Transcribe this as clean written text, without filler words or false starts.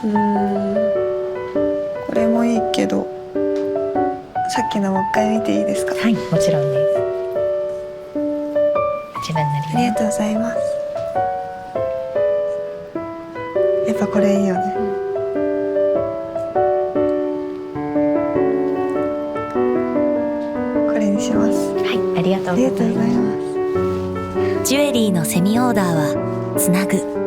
これもいいけど、さっきのもう一回見ていいですか？はい、もちろんです。こちらになります。ありがとうございます。やっぱこれいいよね。これにします。はい、ありがとうございます。ありがとうございます。ジュエリーのセミオーダーはつなぐ。